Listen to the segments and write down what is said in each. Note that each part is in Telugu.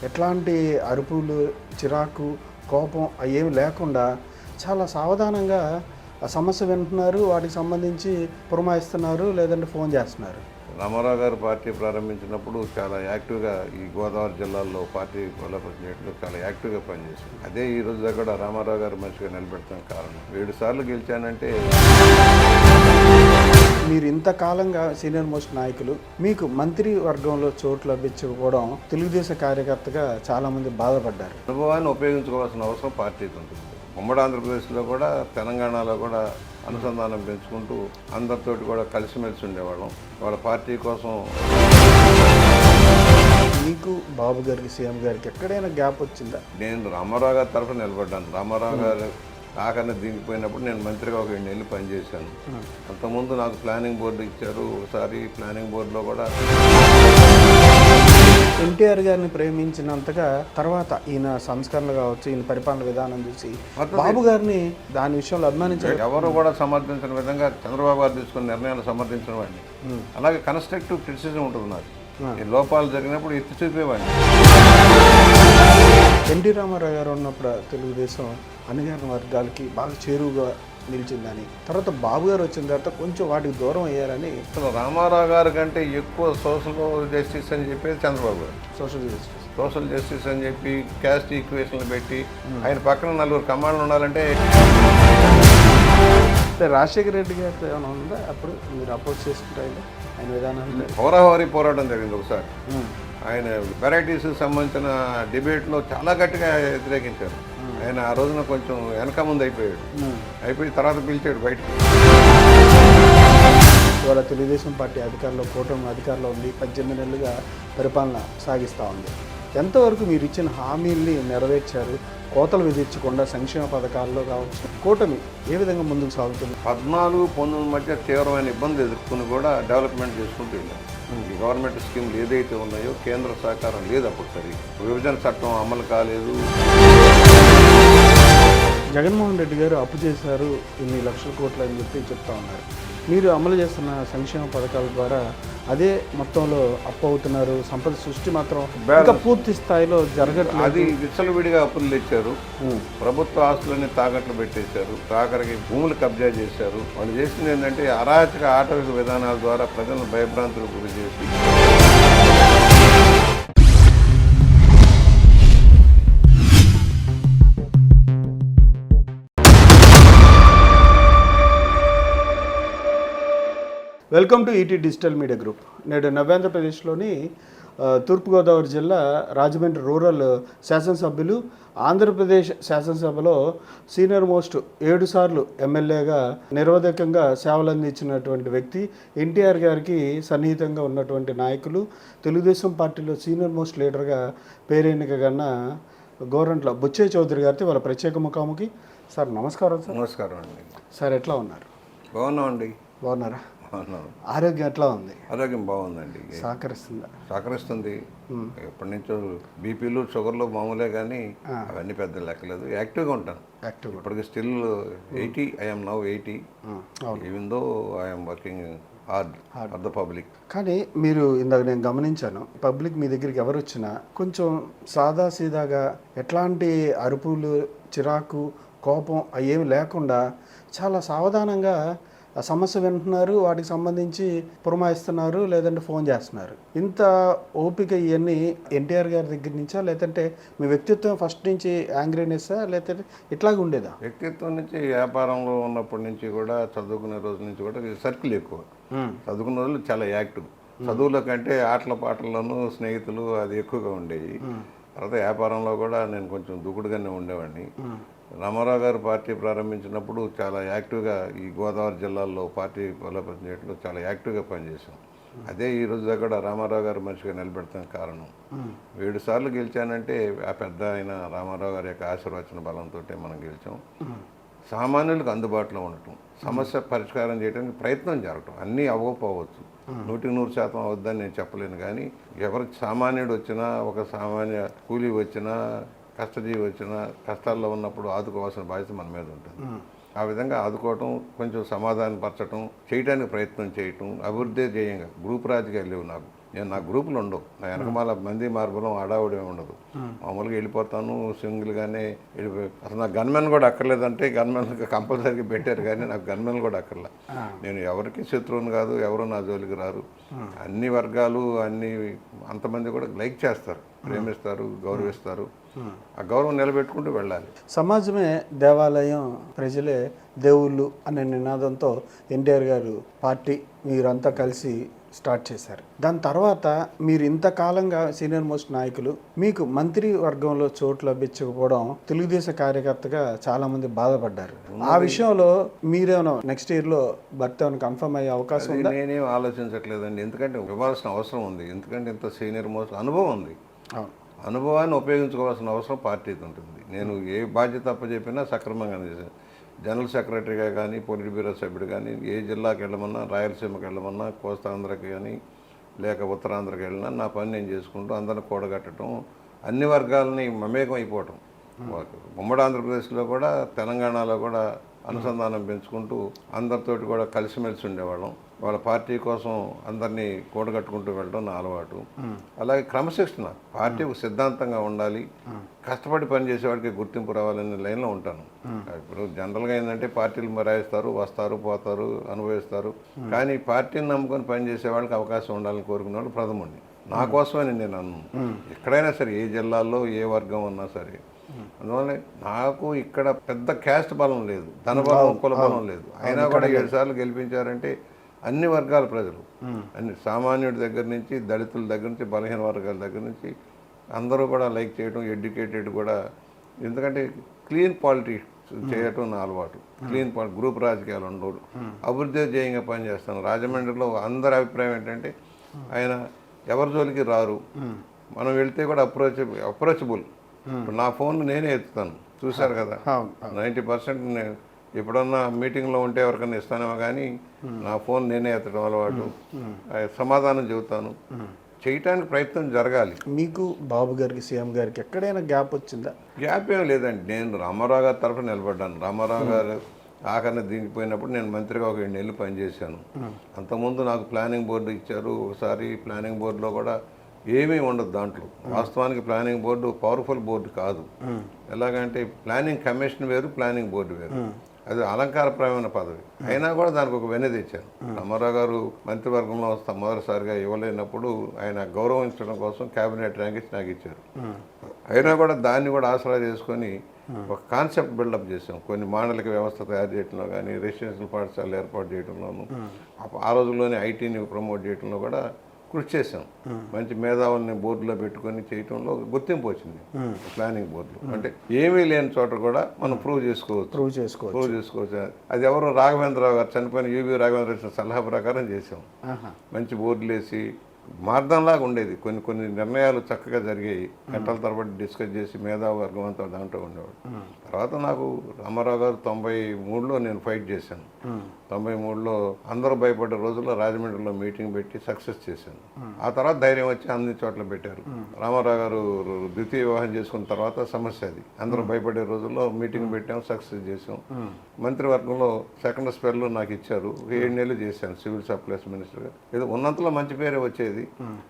ఎట్లాంటి అరుపులు, చిరాకు, కోపం అయ్యేమి లేకుండా చాలా సావధానంగా ఆ సమస్య వింటున్నారు, వాటికి సంబంధించి పురమాయిస్తున్నారు, లేదంటే ఫోన్ చేస్తున్నారు. రామారావు గారు పార్టీ ప్రారంభించినప్పుడు చాలా యాక్టివ్గా ఈ గోదావరి జిల్లాల్లో పార్టీ బలోపేతం చేయడంలో చాలా యాక్టివ్గా పనిచేశారు. అదే ఈ రోజు దగ్గర కూడా రామారావు గారు మంచిగా నిలబెడతాం కారణం. 7 సార్లు గెలిచానంటే మీరు ఇంతకాలంగా సీనియర్ మోస్ట్ నాయకులు, మీకు మంత్రి వర్గంలో చోటు లభించకపోవడం తెలుగుదేశం కార్యకర్తగా చాలామంది బాధపడ్డారు. అనుభవాన్ని ఉపయోగించుకోవాల్సిన అవసరం పార్టీకి ఉంటుంది. ఉమ్మడి ఆంధ్రప్రదేశ్లో కూడా తెలంగాణలో కూడా అనుసంధానం పెంచుకుంటూ అందరితోటి కూడా కలిసిమెలిసి ఉండేవాళ్ళం. వాళ్ళ పార్టీ కోసం మీకు బాబు గారికి, సీఎం గారికి ఎక్కడైనా గ్యాప్ వచ్చిందా? నేను రామారావు గారి తరఫున నిలబడ్డాను. రామారావు గారు నాకన్నా దిగిపోయినప్పుడు నేను మంత్రిగా ఒక 2 నెలలు పనిచేశాను. అంతకుముందు నాకు ప్లానింగ్ బోర్డు ఇచ్చారు. ఒకసారి ప్లానింగ్ బోర్డులో కూడా ఎన్టీఆర్ గారిని ప్రేమించినంతగా తర్వాత ఈయన సంస్కరణలు కావచ్చు, ఈయన పరిపాలన విధానం చూసి బాబు గారిని దాని విషయంలో అభిమానించారు. ఎవరు కూడా సమర్థించిన విధంగా చంద్రబాబు గారు తీసుకున్న నిర్ణయాలు సమర్థించిన వాడిని. అలాగే కన్స్ట్రక్టివ్ క్రిటిసిజం ఉంటుంది నాకు. ఈ లోపాలు జరిగినప్పుడు ఎత్తి చూపేవాడిని. ఎన్టీ రామారావు గారు ఉన్నప్పుడు తెలుగుదేశం అణగారిన వర్గాలకి బాగా చేరువుగా నిలిచిందని, తర్వాత బాబు గారు వచ్చిన తర్వాత కొంచెం వాటికి దూరం అయ్యారని. అసలు రామారావు గారి కంటే ఎక్కువ సోషల్ జస్టిస్ అని చెప్పేది చంద్రబాబు గారు. సోషల్ జస్టిస్ అని చెప్పి క్యాస్ట్ ఈక్వేషన్లు పెట్టి ఆయన పక్కన 4 కమాండ్లు ఉండాలంటే రాజశేఖర రెడ్డి గారితో ఏమైనా ఉందా అప్పుడు మీరు అపోజ్ చేసుకుంటారు ఆయన విధానాన్ని? హోరాహోరీ పోరాటం జరిగింది ఒకసారి. ఆయన వెరైటీస్ సంబంధించిన డిబేట్లో చాలా గట్టిగా వ్యతిరేకించారు. ఆయన ఆ రోజున కొంచెం వెనక ముందు అయిపోయి తర్వాత పిలిచాడు బయటకు. ఇవాళ తెలుగుదేశం పార్టీ అధికారంలో, కూటమి అధికారంలో ఉంది, 18 నెలలుగా పరిపాలన సాగిస్తూ ఉంది. ఎంతవరకు మీరు ఇచ్చిన హామీల్ని నెరవేర్చారు? కోతలు విధించకుండా సంక్షేమ పథకాల్లో కావచ్చు, కూటమి ఏ విధంగా ముందుకు సాగుతుంది? 14-19 మధ్య తీవ్రమైన ఇబ్బంది ఎదుర్కొని కూడా డెవలప్మెంట్ చేసుకుంటూ వెళ్ళారు. ఈ గవర్నమెంట్ స్కీమ్లు ఏదైతే ఉన్నాయో కేంద్ర సహకారం లేదు. అప్పుడు సరి విభజన చట్టం అమలు కాలేదు. జగన్మోహన్ రెడ్డి గారు అప్పు చేశారు ఇన్ని లక్షల కోట్లు అని చెప్పి చెప్తా ఉన్నారు. మీరు అమలు చేస్తున్న సంక్షేమ పథకాల ద్వారా అదే మొత్తంలో అప్పు అవుతున్నారు. సంపద సృష్టి మాత్రం ఇంకా పూర్తి స్థాయిలో జరగట్లేదు. అది విచ్చలవిడిగా అప్పులు తెచ్చారు. ప్రభుత్వ ఆస్తులన్నీ తాకట్లు పెట్టేశారు. ఆఖరికి భూములు కబ్జా చేశారు. వాళ్ళు చేసింది ఏంటంటే అరాచక ఆటవిక విధానాల ద్వారా ప్రజలను భయభ్రాంతులకు గురి చేసి welcome to ET digital media group. నేడు నవ్యాంధ్రప్రదేశ్లోని తూర్పుగోదావరి జిల్లా రాజమండ్రి రూరల్ శాసనసభ్యులు, ఆంధ్రప్రదేశ్ శాసనసభలో సీనియర్ మోస్ట్ 7 సార్లు ఎమ్మెల్యేగా నిరవధికంగా సేవలు అందించినటువంటి వ్యక్తి, ఎన్టీఆర్ గారికి సన్నిహితంగా ఉన్నటువంటి నాయకులు, తెలుగుదేశం పార్టీలో సీనియర్ మోస్ట్ లీడర్గా పేరెన్నికగన్న గోరంట్ల బుచ్చయ్య చౌదరి గారితో వాళ్ళ ప్రత్యేక ముఖాముఖి. సార్ నమస్కారం. సార్ నమస్కారం అండి. సార్ ఎట్లా ఉన్నారు? బాగున్నామండి. బాగున్నారా? ఆరోగ్యం ఎట్లా ఉంది? ఆరోగ్యం బాగుందండి. సహకరిస్తుంది. ఎప్పటి నుంచో బీపీలు, షుగర్లు మామూలే, కానీ అవన్నీ పెద్ద లెక్కలేదు. యాక్టివ్గా ఉంటాను. ఇప్పటికి still 80. I'm now 80. Even though I'm working hard for the public. కానీ మీరు ఇందాక నేను గమనించాను, పబ్లిక్ మీ దగ్గరికి ఎవరు వచ్చినా కొంచెం సాదాసీదాగా, ఎట్లాంటి అరుపులు, చిరాకు, కోపం అయ్యేమి లేకుండా చాలా సావధానంగా ఆ సమస్య వింటున్నారు, వాటికి సంబంధించి పురమాయిస్తున్నారు, లేదంటే ఫోన్ చేస్తున్నారు. ఇంత ఓపిక ఇవన్నీ ఎన్టీఆర్ గారి దగ్గర నుంచా, లేదంటే మీ వ్యక్తిత్వం ఫస్ట్ నుంచి యాంగ్రీనెస్సా, లేదంటే ఇట్లాగే ఉండేదా? వ్యక్తిత్వం నుంచి, వ్యాపారంలో ఉన్నప్పటి నుంచి కూడా, చదువుకునే రోజుల నుంచి కూడా సర్కిల్ ఎక్కువ. చదువుకున్న రోజులు చాలా యాక్టివ్. చదువుల కంటే ఆటల పాటల్లోనూ స్నేహితులు అది ఎక్కువగా ఉండేవి. తర్వాత వ్యాపారంలో కూడా నేను కొంచెం దూకుడుగానే ఉండేవాడిని. రామారావు గారు పార్టీ ప్రారంభించినప్పుడు చాలా యాక్టివ్గా ఈ గోదావరి జిల్లాల్లో పార్టీ బలోపేతం చేయడంలో చాలా యాక్టివ్గా పనిచేశాం. అదే ఈ రోజు దగ్గర కూడా రామారావు గారు మంచిగా నిలబెడతాం కారణం. 7 సార్లు గెలిచానంటే ఆ పెద్ద ఆయన రామారావు గారి యొక్క ఆశీర్వచన బలంతో మనం గెలిచాం. సామాన్యులకు అందుబాటులో ఉండటం, సమస్య పరిష్కారం చేయడానికి ప్రయత్నం జరగటం. అన్నీ అవ్వకపోవచ్చు, 100% అవద్దని నేను చెప్పలేను. కానీ ఎవరు సామాన్యుడు వచ్చినా, ఒక సామాన్య కూలీ వచ్చినా, కష్టజీవి వచ్చినా, కష్టాల్లో ఉన్నప్పుడు ఆదుకోవాల్సిన బాధ్యత మన మీద ఉంటుంది. ఆ విధంగా ఆదుకోవటం, కొంచెం సమాధానపరచడం, చేయడానికి ప్రయత్నం చేయటం, అభివృద్ధి ధ్యేయంగా. గ్రూప్ రాజకీయాలు లేవు నాకు. నా గ్రూపులు ఉండవు, నా వెనకమాల మంది మార్బలం హడావుడే ఉండదు. మామూలుగా వెళ్ళిపోతాను సింగిల్గానే వెళ్ళిపోయి. అసలు నాకు గన్మెన్ కూడా అక్కర్లేదంటే గన్మెన్ కంపల్సరీగా పెట్టారు, కానీ నాకు గన్మెన్ కూడా అక్కర్లే. నేను ఎవరికి శత్రువుని కాదు, ఎవరు నా జోలికి రారు. అన్ని వర్గాలు అంతమంది కూడా లైక్ చేస్తారు, ప్రేమిస్తారు, గౌరవిస్తారు. ఆ గౌరవం నిలబెట్టుకుంటూ వెళ్ళాలి. సమాజమే దేవాలయం, ప్రజలే దేవుళ్ళు అనే నినాదంతో ఎన్టీఆర్ గారు పార్టీ మీరంతా కలిసి స్టార్ట్ చేశారు. దాని తర్వాత మీరు ఇంతకాలంగా సీనియర్ మోస్ట్ నాయకులు, మీకు మంత్రి వర్గంలో చోటు లభించకపోవడం తెలుగుదేశం కార్యకర్తగా చాలా మంది బాధపడ్డారు. ఆ విషయంలో మీరేమైనా నెక్స్ట్ ఇయర్లో భర్త కన్ఫర్మ్ అయ్యే అవకాశం ఉందా? నేనేం ఆలోచించట్లేదండి, ఎందుకంటే ఇవ్వాల్సిన అవసరం ఉంది. ఎందుకంటే ఇంత సీనియర్ మోస్ట్ అనుభవం ఉంది. అనుభవాన్ని ఉపయోగించుకోవాల్సిన అవసరం పార్టీకి ఉంటుంది. నేను ఏ బాధ్యత అప్పచెప్పినా సక్రమంగా చేశాను. జనరల్ సెక్రటరీగా కానీ, పొలిట్ బ్యూరో సభ్యుడు కానీ, ఏ జిల్లాకి వెళ్ళమన్నా, రాయలసీమకి వెళ్ళమన్నా, కోస్తాంధ్రకి కానీ లేక ఉత్తరాంధ్రకి వెళ్ళినా నా పని నేను చేసుకుంటూ అందరిని కూడగట్టడం, అన్ని వర్గాలని మమేకం అయిపోవటం. ఉమ్మడి ఆంధ్రప్రదేశ్లో కూడా తెలంగాణలో కూడా అనుసంధానం పెంచుకుంటూ అందరితోటి కూడా కలిసిమెలిసి ఉండేవాళ్ళం. వాళ్ళ పార్టీ కోసం అందరినీ కూడగట్టుకుంటూ వెళ్ళడం నా అలవాటు. అలాగే క్రమశిక్షణ, పార్టీ ఒక సిద్ధాంతంగా ఉండాలి, కష్టపడి పనిచేసేవాడికి గుర్తింపు రావాలనే లైన్లో ఉంటాను. ఇప్పుడు జనరల్గా ఏంటంటే పార్టీలు మరాయిస్తారు, వస్తారు, పోతారు, అనుభవిస్తారు. కానీ పార్టీని నమ్ముకొని పనిచేసే వాళ్ళకి అవకాశం ఉండాలని కోరుకునేవాడు ప్రథముడిని. నా కోసమని నేను అన్నాను. ఎక్కడైనా సరే, ఏ జిల్లాల్లో ఏ వర్గం ఉన్నా సరే. అందువల్ల నాకు ఇక్కడ పెద్ద క్యాస్ట్ బలం లేదు, ధనబలం, కుల బలం లేదు. అయినా కూడా 7 సార్లు గెలిపించారంటే అన్ని వర్గాల ప్రజలు, అన్ని సామాన్యుడి దగ్గర నుంచి, దళితుల దగ్గర నుంచి, బలహీన వర్గాల దగ్గర నుంచి అందరూ కూడా లైక్ చేయడం, ఎడ్యుకేటెడ్ కూడా. ఎందుకంటే క్లీన్ పాలిటిక్స్ చేయటం నా అలవాటు. క్లీన్ గ్రూప్ రాజకీయాలు ఉండవు, అభివృద్ధి ధ్యేయంగా పనిచేస్తాను. రాజమండ్రిలో అందరి అభిప్రాయం ఏంటంటే ఆయన ఎవరి జోలికి రారు, మనం వెళ్తే కూడా అప్రోచబుల్. ఇప్పుడు నా ఫోన్ నేనే ఎత్తుతాను, చూశారు కదా. 90% నేను ఎప్పుడన్నా మీటింగ్లో ఉంటే ఎవరికైనా ఇస్తానేమో, కానీ నా ఫోన్ నేనే ఎత్తడం అలవాటు. సమాధానం చెబుతాను, చేయటానికి ప్రయత్నం జరగాలి. మీకు బాబు గారికి, సీఎం గారికి ఎక్కడైనా గ్యాప్ వచ్చిందా? గ్యాప్ ఏం లేదండి. నేను రామారావు గారి తరఫున నిలబడ్డాను. రామారావు గారు ఆఖరిని దిగిపోయినప్పుడు నేను మంత్రిగా ఒక 7 నెలలు పనిచేశాను. అంతకుముందు నాకు ప్లానింగ్ బోర్డు ఇచ్చారు. ఒకసారి ప్లానింగ్ బోర్డులో కూడా ఏమీ ఉండదు. దాంట్లో వాస్తవానికి ప్లానింగ్ బోర్డు పవర్ఫుల్ బోర్డు కాదు. ఎలాగంటే ప్లానింగ్ కమిషన్ వేరు, ప్లానింగ్ బోర్డు వేరు. అది అలంకారప్రాయమైన పదవి. అయినా కూడా దానికి ఒక వెన్నె తెచ్చాను. రామారావు గారు మంత్రివర్గంలో మొదటిసారిగా ఇవ్వలేనప్పుడు ఆయన గౌరవించడం కోసం క్యాబినెట్ ర్యాంక్ ఇచ్చి నాకు ఇచ్చారు. అయినా కూడా దాన్ని కూడా ఆసరా చేసుకొని ఒక కాన్సెప్ట్ బిల్డప్ చేసాం. కొన్ని మాండలిక వ్యవస్థ తయారు చేయడంలో కానీ, రెసిడెన్షియల్ పాఠశాలలు ఏర్పాటు చేయడంలోనూ, ఆ రోజుల్లోనే ఐటీని ప్రమోట్ చేయడంలో కూడా కృషి చేసాం. మంచి మేధావుల్ని బోర్డులో పెట్టుకొని చేయటంలో గుర్తింపు వచ్చింది ప్లానింగ్ బోర్డులో. అంటే ఏమీ లేని చోట కూడా మనం ప్రూవ్ చేసుకోవచ్చు. అది ఎవరు రాఘవేంద్రరావు గారు చనిపోయిన యూబీ రాఘవేంద్ర ఇచ్చిన సలహా ప్రకారం చేసాం. మంచి బోర్డులు వేసి మార్గంలాగా ఉండేది. కొన్ని నిర్ణయాలు చక్కగా జరిగాయి. గంటల తరబడి డిస్కస్ చేసి మేధావి వర్గం అంతా దాంట్లో ఉండేవాడు. తర్వాత నాకు రామారావు గారు 93లో నేను ఫైట్ చేశాను. 93లో అందరూ భయపడ్డ రోజుల్లో రాజమండ్రిలో మీటింగ్ పెట్టి సక్సెస్ చేశాను. ఆ తర్వాత ధైర్యం వచ్చి అన్ని చోట్ల పెట్టారు. రామారావు గారు ద్వితీయ వివాహం చేసుకున్న తర్వాత సమస్య అది. అందరూ భయపడే రోజుల్లో మీటింగ్ పెట్టాం, సక్సెస్ చేసాం. మంత్రివర్గంలో సెకండ్ స్పెల్లో నాకు ఇచ్చారు. 7 నెలలు చేశాను సివిల్ సప్లైస్ మినిస్టర్గా. ఏదో ఉన్నంతలో మంచి పేరే వచ్చేది.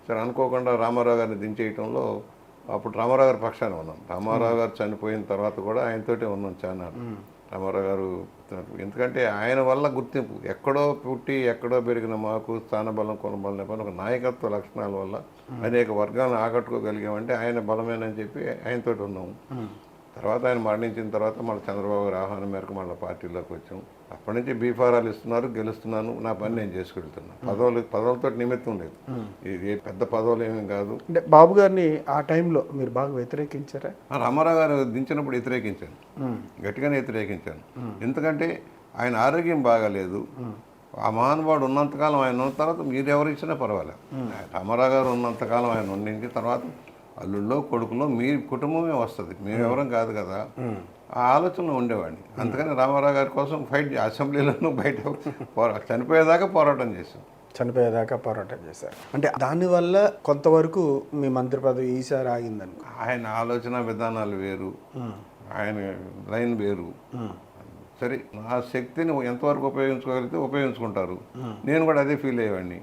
సరే, అనుకోకుండా రామారావు గారిని దించేయటంలో అప్పుడు రామారావు గారి పక్షాన ఉన్నాం. రామారావు గారు చనిపోయిన తర్వాత కూడా ఆయనతోటే ఉన్నాం చాలా. రామారావు గారు ఎందుకంటే ఆయన వల్ల గుర్తింపు, ఎక్కడో పుట్టి ఎక్కడో పెరిగిన మాకు స్థానబలం, కులబలం లేకపోతే ఒక నాయకత్వ లక్షణాల వల్ల అనేక వర్గాలను ఆకట్టుకోగలిగామంటే ఆయన బలమేనని చెప్పి ఆయనతోటి ఉన్నాము. తర్వాత ఆయన మరణించిన తర్వాత మళ్ళీ చంద్రబాబు గారి ఆహ్వానం మేరకు మళ్ళీ పార్టీలోకి వచ్చాం. అప్పటి నుంచి బీఫారాలు ఇస్తున్నారు, గెలుస్తున్నాను, నా పని నేను చేసుకెళ్తున్నాను. పదవులతో నిమిత్తం లేదు, ఇది పెద్ద పదవులు ఏమీ కాదు. అంటే బాబు గారిని ఆ టైంలో మీరు బాగా వ్యతిరేకించారా? రామారావు గారు దించినప్పుడు వ్యతిరేకించాను, గట్టిగానే వ్యతిరేకించాను. ఎందుకంటే ఆయన ఆరోగ్యం బాగాలేదు. ఆ మహానుభావుడు ఉన్నంతకాలం ఆయన ఉన్న తర్వాత మీరు ఎవరు ఇచ్చినా పర్వాలేదు. రామారావు గారు ఉన్నంతకాలం ఆయన ఉండింది. తర్వాత అల్లుళ్ళో కొడుకులో మీ కుటుంబమే వస్తుంది, మేము ఎవరం కాదు కదా, ఆ ఆలోచనలో ఉండేవాడిని. అందుకని రామారావు గారి కోసం ఫైట్ అసెంబ్లీలోనూ బయట చనిపోయేదాకా పోరాటం చేశారు. అంటే దానివల్ల కొంతవరకు మీ మంత్రి పదవి ఈసారి ఆగిందని. ఆయన ఆలోచన విధానాలు వేరు, ఆయన లైన్ వేరు. సరే, నా శక్తిని ఎంతవరకు ఉపయోగించుకోగలిగితే ఉపయోగించుకుంటారు. నేను కూడా అదే ఫీల్ అయ్యేవాడిని.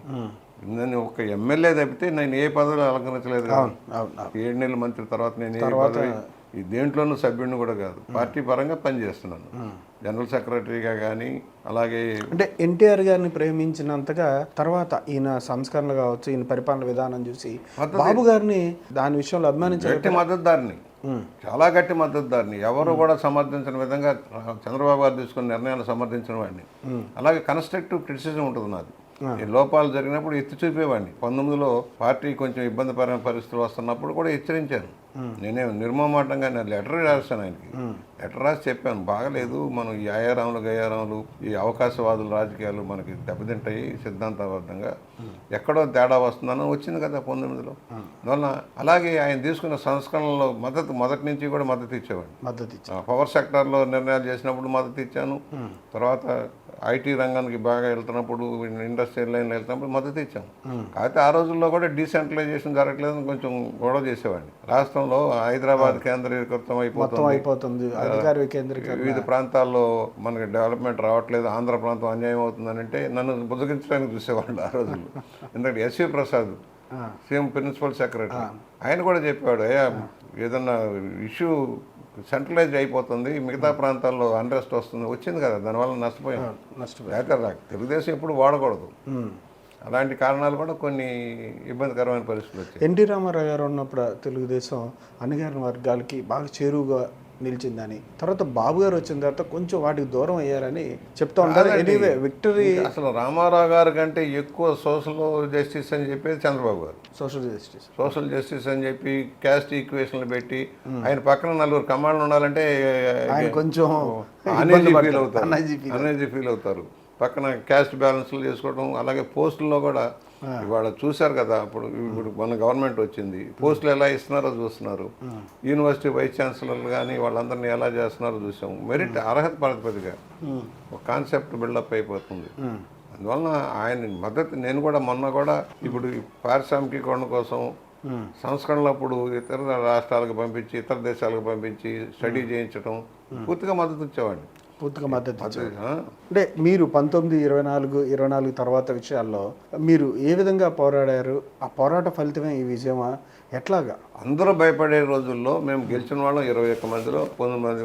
నేను ఒక ఎమ్మెల్యే తప్పితే నేను ఏ పదవిలో అలంకరించలేదు కదా. అవును అవును 7 నెలల మంత్రి తర్వాత నేను ఏ పదవి ఈ దేంట్లోనూ సభ్యుడిని కూడా కాదు, పార్టీ పరంగా పనిచేస్తున్నాను. జనరల్ సెక్రటరీగా కానీ అలాగే అంటే ఎన్టీఆర్ గారిని ప్రేమించినంతగా తర్వాత ఈయన సంస్కరణలు కావచ్చు, ఈయన పరిపాలన విధానం చూసి బాబు గారిని దాని విషయంలో అభిమానించారు. గట్టి మద్దతుదారిని, చాలా గట్టి మద్దతుదారిని, ఎవరు కూడా సమర్థించిన విధంగా చంద్రబాబు గారు తీసుకున్న నిర్ణయాలు సమర్థించిన వాడిని. అలాగే కన్స్ట్రక్టివ్ క్రిటిసిజం ఉంటుంది నాది. ఈ లోపాలు జరిగినప్పుడు ఎత్తి చూపేవాడిని. 19లో పార్టీ కొంచెం ఇబ్బందికరమైన పరిస్థితులు వస్తున్నప్పుడు కూడా హెచ్చరించాను. నేనే నిర్మమాటంగా నేను లెటర్ రాశాను ఆయనకి. లెటర్ రాసి చెప్పాను, బాగలేదు, మనం ఈ ఆయారాములు గయారాములు ఈ అవకాశవాదుల రాజకీయాలు మనకి దెబ్బతింటాయి, సిద్ధాంతబద్ధంగా ఎక్కడో తేడా వస్తుందని వచ్చింది కదా 19లో. అందువల్ల అలాగే ఆయన తీసుకున్న సంస్కరణలో మొదటి నుంచి కూడా మద్దతు ఇచ్చేవాడిని. పవర్ సెక్టార్లో నిర్ణయాలు చేసినప్పుడు మద్దతు ఇచ్చాను. తర్వాత ఐటీ రంగానికి బాగా వెళ్తున్నప్పుడు, ఇండస్ట్రియల్ లైన్లో వెళ్తున్నప్పుడు మద్దతు ఇచ్చాము. కాకపోతే ఆ రోజుల్లో కూడా డీసెంట్రలైజేషన్ జరగలేదని కొంచెం గొడవ చేసేవాడిని. రాష్ట్రంలో హైదరాబాద్ కేంద్రీకృతం అయిపోతుంది, వివిధ ప్రాంతాల్లో మనకి డెవలప్మెంట్ రావట్లేదు, ఆంధ్ర ప్రాంతం అన్యాయం అవుతుందని అంటే నన్ను బుజ్జగించడానికి చూసేవాళ్ళు ఆ రోజుల్లో. ఎందుకంటే SV Prasad CM principal secretary, ఆయన కూడా చెప్పాడు, అయ్యా ఏదన్నా ఇష్యూ సెంట్రలైజ్ అయిపోతుంది, మిగతా ప్రాంతాల్లో అన్రెస్ట్ వచ్చింది కదా, దానివల్ల నష్టపోయాం. లేకపోతే తెలుగుదేశం ఎప్పుడు వాడకూడదు. అలాంటి కారణాలు కూడా కొన్ని ఇబ్బందికరమైన పరిస్థితులు వచ్చాయి. ఎన్టీ రామారావు గారు ఉన్నప్పుడు తెలుగుదేశం అణగారిన వర్గాలకి బాగా చేరువుగా నిలిచిందని, తర్వాత బాబు గారు వచ్చిన తర్వాత కొంచెం వాటికి దూరం అయ్యారని చెప్తా ఉంటారు. ఎనీవే విక్టరీ అసలు రామారావు గారి కంటే ఎక్కువ సోషల్ జస్టిస్ అని చెప్పేది చంద్రబాబు గారు. సోషల్ జస్టిస్ అని చెప్పి క్యాస్ట్ ఈక్వేషన్లు పెట్టి ఆయన పక్కన 4 కమాండ్లు ఉండాలంటే కొంచెం అనేజీ ఫీల్ అవుతారు. పక్కన క్యాస్ట్ బ్యాలెన్స్లు చేసుకోవడం, అలాగే పోస్టుల్లో కూడా ఇవాళ చూశారు కదా, ఇప్పుడు మన గవర్నమెంట్ వచ్చింది, పోస్టులు ఎలా ఇస్తున్నారో చూస్తున్నారు. యూనివర్సిటీ వైస్ ఛాన్సలర్లు కానీ వాళ్ళందరినీ ఎలా చేస్తున్నారో చూసాము. మెరిట్ అర్హత ప్రాతిపదిక ఒక కాన్సెప్ట్ బిల్డప్ అయిపోతుంది. అందువలన ఆయన మద్దతు నేను కూడా మొన్న కూడా ఇప్పుడు పారిశ్రామికీకరణ కోసం సంస్కరణలప్పుడు ఇతర రాష్ట్రాలకు పంపించి ఇతర దేశాలకు పంపించి స్టడీ చేయించడం పూర్తిగా మద్దతు ఇచ్చేవాడిని. పూర్తిగా మద్దతు. అంటే మీరు 19, 24 తర్వాత విషయాల్లో మీరు ఏ విధంగా పోరాడారు? ఆ పోరాట ఫలితమే ఈ విజయమా? ఎట్లాగా? అందరూ భయపడే రోజుల్లో మేము గెలిచిన వాళ్ళం 21 మందిలో 19 మంది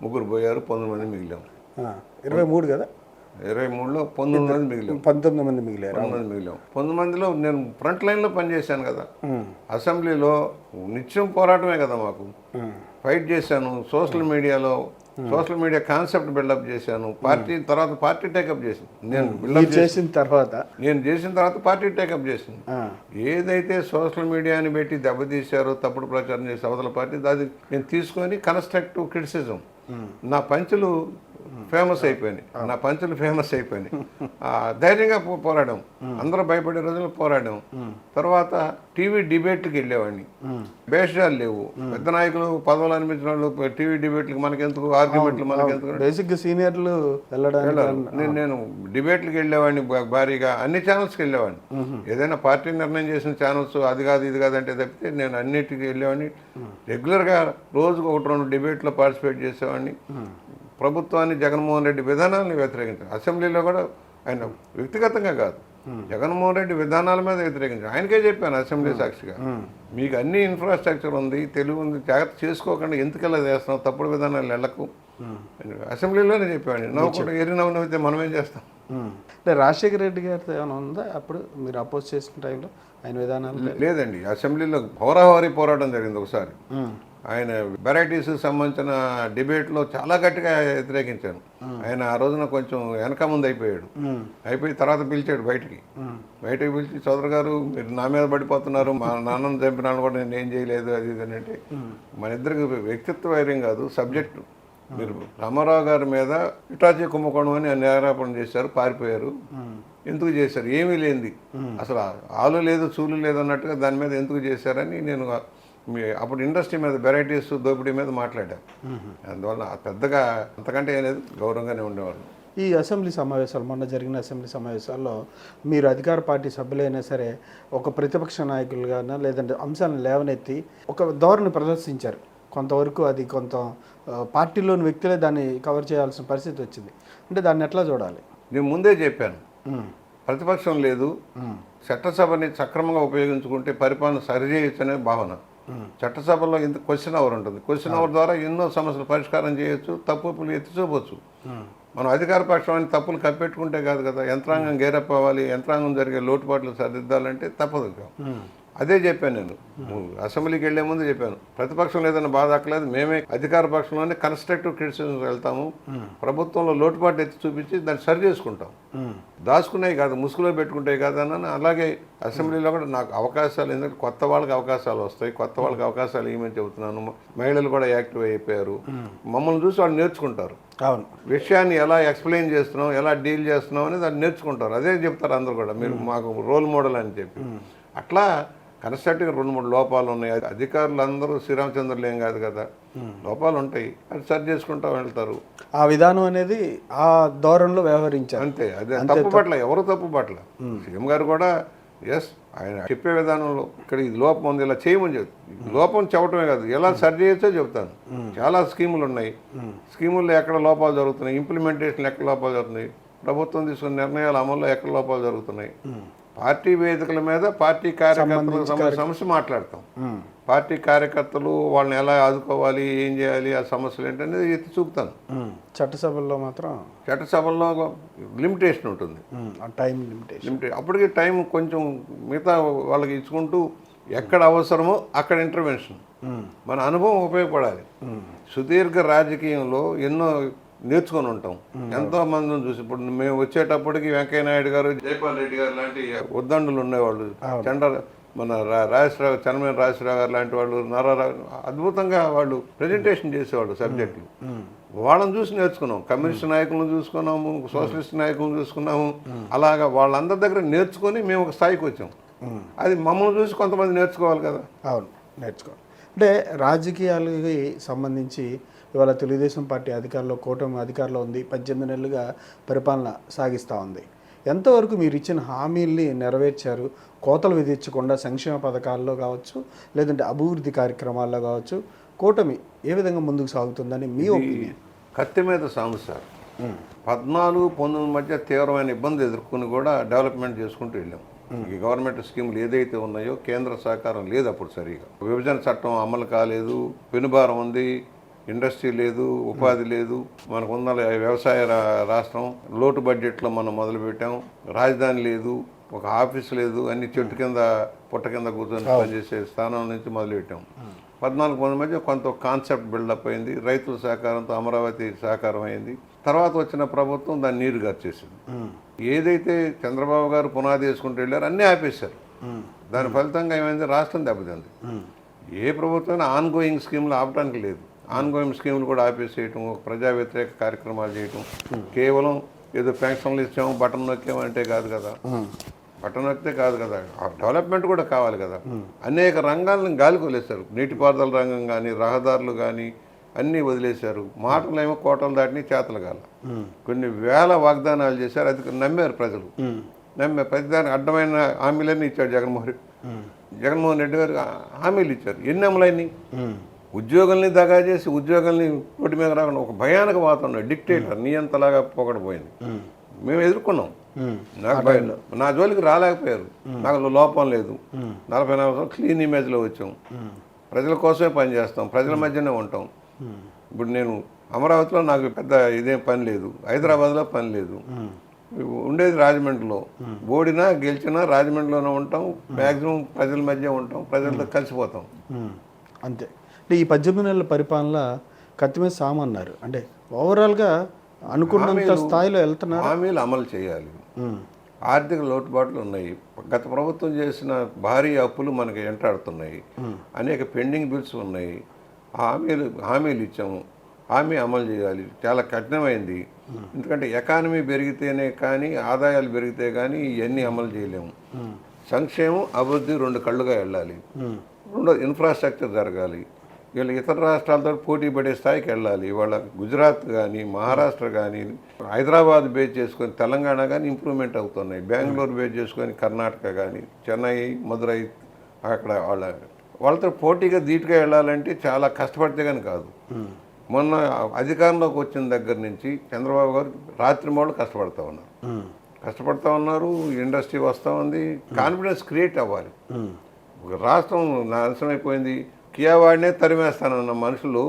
ముగ్గురు పోయారు, 19 మంది మిగిలాం. 23 కదా, 23లో 19 మంది మిగిలాం. 19 మంది మిగిలారు. 19 మందిలో నేను ఫ్రంట్ లైన్లో పనిచేశాను కదా, అసెంబ్లీలో నిత్యం పోరాటమే కదా మాకు. ఫైట్ చేశాను. సోషల్ మీడియా కాన్సెప్ట్ బిల్డప్ చేశాను. పార్టీ టేకప్ చేసింది. నేను చేసిన తర్వాత పార్టీ టేకప్ చేసింది. ఏదైతే సోషల్ మీడియాని పెట్టి దెబ్బతీశారో, తప్పుడు ప్రచారం చేసి అవతల పార్టీ, అది నేను తీసుకొని కన్స్ట్రక్టివ్ క్రిటిసిజం, నా పంచులు ఫేమస్ అయిపోయినాయి. ధైర్యంగా పోరాడాం. అందరూ భయపడే రోజుల్లో పోరాడాం. తర్వాత టీవీ డిబేట్లకు వెళ్ళేవాడిని. భేషజాలు లేవు. పెద్ద నాయకులు పదవులు అనిపించిన వాళ్ళు టీవీ డిబేట్లకు మనకెందుకు, ఆర్గ్యుమెంట్లు మనకెందుకు, బేసిక్గా సీనియర్లు నేను డిబేట్లకు వెళ్ళేవాడిని భారీగా. అన్ని ఛానల్స్కి వెళ్ళేవాడిని. ఏదైనా పార్టీ నిర్ణయం చేసిన ఛానల్స్ అది కాదు ఇది కాదు అంటే తప్పితే నేను అన్నిటికీ వెళ్ళేవాడిని. రెగ్యులర్గా రోజుకు 1-2 డిబేట్లో పార్టిసిపేట్ చేసేవాడిని. ప్రభుత్వాన్ని, జగన్మోహన్ రెడ్డి విధానాలను వ్యతిరేకించారు. అసెంబ్లీలో కూడా ఆయన వ్యక్తిగతంగా కాదు, జగన్మోహన్ రెడ్డి విధానాల మీద వ్యతిరేకించారు. ఆయనకే చెప్పాను అసెంబ్లీ సాక్షిగా, మీకు అన్ని ఇన్ఫ్రాస్ట్రక్చర్ ఉంది, తెలివి ఉంది, జాగ్రత్త చేసుకోకుండా ఎందుకలా చేస్తున్నావు, తప్పుడు విధానాలు వెళ్ళకు. అసెంబ్లీలోనే చెప్పాను. నవ్వుతే మనం ఏం చేస్తాం. రాజశేఖర రెడ్డి గారితో ఏమైనా ఉందా అప్పుడు మీరు అపోజ్ చేసిన టైంలో ఆయన విధానాలు? లేదండి. అసెంబ్లీలో హోరాహోరీ పోరాటం జరిగింది ఒకసారి. ఆయన వెరైటీస్కి సంబంధించిన డిబేట్లో చాలా గట్టిగా వ్యతిరేకించాను. ఆయన ఆ రోజున కొంచెం వెనక ముందు అయిపోయి తర్వాత పిలిచాడు బయటికి పిలిచి, చౌదరి గారు మీరు నా మీద పడిపోతున్నారు, మా నాన్నను చంపినాను కూడా నేను ఏం చేయలేదు అది ఇది అంటే, మన ఇద్దరికి వ్యక్తిత్వ వైర్యం కాదు, సబ్జెక్టు. మీరు రామారావు గారి మీద ఇటాచీ కుంభకోణం అని ఆరోపణ చేశారు, పారిపోయారు. ఎందుకు చేశారు? ఏమీ లేనిది, అసలు ఆలు లేదు చూలు లేదు అన్నట్టుగా దాని మీద ఎందుకు చేశారని నేను అప్పుడు ఇండస్ట్రీ మీద, వెరైటీస్ దోపిడీ మీద మాట్లాడాను. అందువల్ల పెద్దగా అంతకంటే ఏం లేదు, గౌరవంగానే ఉండేవాళ్ళు. ఈ అసెంబ్లీ సమావేశాలు, మొన్న జరిగిన అసెంబ్లీ సమావేశాల్లో మీరు అధికార పార్టీ సభ్యులైనా సరే ఒక ప్రతిపక్ష నాయకులుగానా లేదంటే అంశాలను లేవనెత్తి ఒక ధోరణి ప్రదర్శించారు. కొంతవరకు అది కొంత పార్టీలోని వ్యక్తులే దాన్ని కవర్ చేయాల్సిన పరిస్థితి వచ్చింది. అంటే దాన్ని ఎట్లా చూడాలి? నేను ముందే చెప్పాను, ప్రతిపక్షం లేదు, చట్టసభని సక్రమంగా ఉపయోగించుకుంటే పరిపాలన సరిచేయొచ్చనే భావన. చట్టసభలో ఇంత క్వశ్చన్ అవర్ ఉంటుంది. క్వశ్చన్ అవర్ ద్వారా ఎన్నో సమస్యలు పరిష్కారం చేయొచ్చు, తప్పులు ఎత్తి చూపొచ్చు. మనం అధికార పక్షాన్ని తప్పులు కప్పెట్టుకుంటే కాదు కదా. యంత్రాంగం గేరప్ అవ్వాలి, యంత్రాంగం జరిగే లోటుపాట్లు సరిదిద్దాలంటే తప్పదు. అదే చెప్పాను నేను అసెంబ్లీకి వెళ్లే ముందు చెప్పాను. ప్రతిపక్షం లేదన్న బాధ అక్కలేదు, మేమే అధికార పక్షంలోనే కన్స్ట్రక్టివ్ క్రిటిసిజం వెళ్తాము, ప్రభుత్వంలో లోటుపాటు ఎత్తి చూపించి దాన్ని సరి చేసుకుంటాం. దాచుకున్నాయి కాదు, ముసుగులో పెట్టుకుంటాయి కాదు అన్న. అలాగే అసెంబ్లీలో కూడా నాకు అవకాశాలు, ఎందుకంటే కొత్త వాళ్ళకి అవకాశాలు వస్తాయి, కొత్త వాళ్ళకి అవకాశాలు ఏమని చెబుతున్నాను. మహిళలు కూడా యాక్టివ్ అయిపోయారు, మమ్మల్ని చూసి వాళ్ళు నేర్చుకుంటారు. అవును, విషయాన్ని ఎలా ఎక్స్ప్లెయిన్ చేస్తున్నాం, ఎలా డీల్ చేస్తున్నాం అనేది దాన్ని నేర్చుకుంటారు. అదే చెప్తారు అందరూ కూడా, మీరు మాకు రోల్ మోడల్ అని చెప్పి. అట్లా కన్స్ట్రక్టివ్గా 2-3 లోపాలు ఉన్నాయి. అధికారులు అందరూ శ్రీరామచంద్రులు ఏం కాదు కదా, లోపాలు ఉంటాయి, అది సరి చేసుకుంటూ వెళ్తారు. ఆ విధానం అనేది ఆ ధోరణిలో వ్యవహరించారు అంతే. అదే తప్పు పట్ల ఎవరు తప్పు పట్ల సీఎం గారు కూడా ఎస్ ఆయన చెప్పే విధానంలో ఇక్కడ ఇది లోపం ఉంది, ఇలా చేయమని చెప్తాను. లోపం చెప్పటమే కాదు, ఎలా సరి చేయొచ్చో చెప్తాను. చాలా స్కీములు ఉన్నాయి, స్కీముల్లో ఎక్కడ లోపాలు జరుగుతున్నాయి, ఇంప్లిమెంటేషన్ ఎక్కడ లోపాలు జరుగుతున్నాయి, ప్రభుత్వం తీసుకున్న నిర్ణయాల అమల్లో ఎక్కడ లోపాలు జరుగుతున్నాయి, పార్టీ వేదికల మీద పార్టీ కార్యకర్తలకు సమస్య మాట్లాడతాం. పార్టీ కార్యకర్తలు వాళ్ళని ఎలా ఆదుకోవాలి, ఏం చేయాలి, ఆ సమస్యలు ఏంటనేది ఎత్తి చూపుతాను. చట్టసభల్లో మాత్రం చట్టసభల్లో లిమిటేషన్ ఉంటుంది, టైం లిమిటేషన్. అప్పటికి టైం కొంచెం మిగతా వాళ్ళకి ఇచ్చుకుంటూ ఎక్కడ అవసరమో అక్కడ ఇంటర్వెన్షన్. మన అనుభవం ఉపయోగపడాలి. సుదీర్ఘ రాజకీయంలో ఎన్నో నేర్చుకొని ఉంటాం, ఎంతో మందిని చూసి. ఇప్పుడు మేము వచ్చేటప్పటికి వెంకయ్య నాయుడు గారు, జైపాల్ రెడ్డి గారు లాంటి ఉద్దండులు ఉండేవాళ్ళు, మన రాజేశ్వరరావు, చన్నమేన రాజేశ్వరరావు గారు లాంటి వాళ్ళు, నారారావు, అద్భుతంగా వాళ్ళు ప్రజెంటేషన్ చేసేవాళ్ళు సబ్జెక్టులు. వాళ్ళని చూసి నేర్చుకున్నాం. కమ్యూనిస్ట్ నాయకులను చూసుకున్నాము, సోషలిస్ట్ నాయకులను చూసుకున్నాము. అలాగా వాళ్ళందరి దగ్గర నేర్చుకొని మేము ఒక స్థాయికి వచ్చాం. అది మమ్మల్ని చూసి కొంతమంది నేర్చుకోవాలి కదా. అవును, నేర్చుకోవాలి. అంటే రాజకీయాలకి సంబంధించి ఇవాళ తెలుగుదేశం పార్టీ కూటమి అధికారంలో ఉంది, 18 నెలలుగా పరిపాలన సాగిస్తూ ఉంది. ఎంతవరకు మీరు ఇచ్చిన హామీల్ని నెరవేర్చారు? కోతలు విధించకుండా సంక్షేమ పథకాల్లో కావచ్చు, లేదంటే అభివృద్ధి కార్యక్రమాల్లో కావచ్చు, కూటమి ఏ విధంగా ముందుకు సాగుతుందని మీ ఒపీనియన్? కత్తి మీద సాము సార్. 14-19 మధ్య తీవ్రమైన ఇబ్బంది ఎదుర్కొని కూడా డెవలప్మెంట్ చేసుకుంటూ వెళ్ళాం. ఈ గవర్నమెంట్ స్కీములు ఏదైతే ఉన్నాయో కేంద్ర సహకారం లేదు అప్పుడు సరిగా. విభజన చట్టం అమలు కాలేదు, పెనుభారం ఉంది, ఇండస్ట్రీ లేదు, ఉపాధి లేదు, మనకు ఉన్న వ్యవసాయ రాష్ట్రం, లోటు బడ్జెట్లో మనం మొదలుపెట్టాం, రాజధాని లేదు, ఒక ఆఫీస్ లేదు, అన్ని చెట్టు కింద పుట్ట కింద కూర్చొని పనిచేసే స్థానం నుంచి మొదలుపెట్టాం. 14 మధ్య కొంత కాన్సెప్ట్ బిల్డప్ అయింది, రైతుల సహకారంతో అమరావతి సహకారం అయింది. తర్వాత వచ్చిన ప్రభుత్వం దాన్ని నీరు గార్చేసింది. ఏదైతే చంద్రబాబు గారు పునాది వేసుకుంటూ వెళ్ళారో అన్నీ ఆపేశారు. దాని ఫలితంగా ఏమైంది, రాష్ట్రం దెబ్బతింది. ఏ ప్రభుత్వం ఆన్ గోయింగ్ స్కీములు ఆపడానికి లేదు, ఆన్ గోయింగ్ స్కీములు కూడా ఆపేసేయటం, ప్రజా వ్యతిరేక కార్యక్రమాలు చేయటం. కేవలం ఏదో పెన్షన్లు ఇచ్చాము, బటన్ నొక్కాము అంటే కాదు కదా, బటన్ నొక్కితే కాదు కదా, డెవలప్మెంట్ కూడా కావాలి కదా. అనేక రంగాలను గాలికి వదిలేశారు. నీటిపారుదల రంగం కానీ, రహదారులు కానీ అన్నీ వదిలేశారు. మాటలు ఏమో కోటలు దాటిని చేతలు కాల. కొన్ని వేల వాగ్దానాలు చేశారు, అది నమ్మారు ప్రజలు. నమ్మే ప్రతిదానికి అడ్డమైన హామీలన్నీ ఇచ్చాడు జగన్మోహన్ రెడ్డి గారు. హామీలు ఇచ్చారు, ఎన్ని అమలైనాయి? ఉద్యోగుల్ని దగా చేసి ఉద్యోగుల్ని రోడ్డు మీద రాకుండా ఒక భయానక వాతావరణం, డిక్టేటర్ నియంతలాగా పోగొట్టబోయింది. మేము ఎదుర్కొన్నాం. నాకు భయం, నా జోలికి రాలేకపోయారు. నాకు లోపం లేదు. 44 సంవత్సరాలు క్లీన్ ఇమేజ్లో వచ్చాం. ప్రజల కోసమే పనిచేస్తాం, ప్రజల మధ్యనే ఉంటాం. ఇప్పుడు నేను అమరావతిలో నాకు పెద్ద ఇదేం పని లేదు, హైదరాబాద్లో పని లేదు, ఉండేది రాజమండ్రిలో. ఓడినా గెలిచినా రాజమండ్రిలోనే ఉంటాం, మ్యాక్సిమం ప్రజల మధ్య ఉంటాం, ప్రజలతో కలిసిపోతాం. అంతే. అంటే ఈ 18 నెలల పరిపాలన కత్తి మీద సామన్నారు, అంటే ఓవరాల్గా అనుకున్నంత స్థాయిలో వెళ్తున్నారు. హామీలు అమలు చేయాలి. ఆర్థిక లోటుబాట్లు ఉన్నాయి. గత ప్రభుత్వం చేసిన భారీ అప్పులు మనకి వెంటాడుతున్నాయి. అనేక పెండింగ్ బిల్స్ ఉన్నాయి. హామీలు ఇచ్చాము, హామీ అమలు చేయాలి. చాలా కఠినమైంది. ఎందుకంటే ఎకానమీ పెరిగితేనే కానీ, ఆదాయాలు పెరిగితే కానీ ఇవన్నీ అమలు చేయలేము. సంక్షేమం, అభివృద్ధి 2 కళ్ళుగా వెళ్ళాలి. 2 ఇన్ఫ్రాస్ట్రక్చర్ జరగాలి. వీళ్ళు ఇతర రాష్ట్రాలతో పోటీ పడే స్థాయికి వెళ్ళాలి. వాళ్ళ గుజరాత్ కానీ, మహారాష్ట్ర కానీ, హైదరాబాద్ బేస్ చేసుకొని తెలంగాణ కానీ ఇంప్రూవ్మెంట్ అవుతున్నాయి. బెంగళూరు బేస్ చేసుకొని కర్ణాటక కానీ, చెన్నై, మదురై, అక్కడ వాళ్ళతో పోటీగా ధీటుగా వెళ్ళాలంటే చాలా కష్టపడితే కానీ కాదు. మొన్న అధికారంలోకి వచ్చిన దగ్గర నుంచి చంద్రబాబు గారు రాత్రి మూడు కష్టపడతా ఉన్నారు. కష్టపడతా ఉన్నారు, ఇండస్ట్రీ వస్తూ ఉంది, కాన్ఫిడెన్స్ క్రియేట్ అవ్వాలి. ఒక రాష్ట్రం నాశనమైపోయింది, కియా వాడినే తరిమేస్తానన్న మనుషులు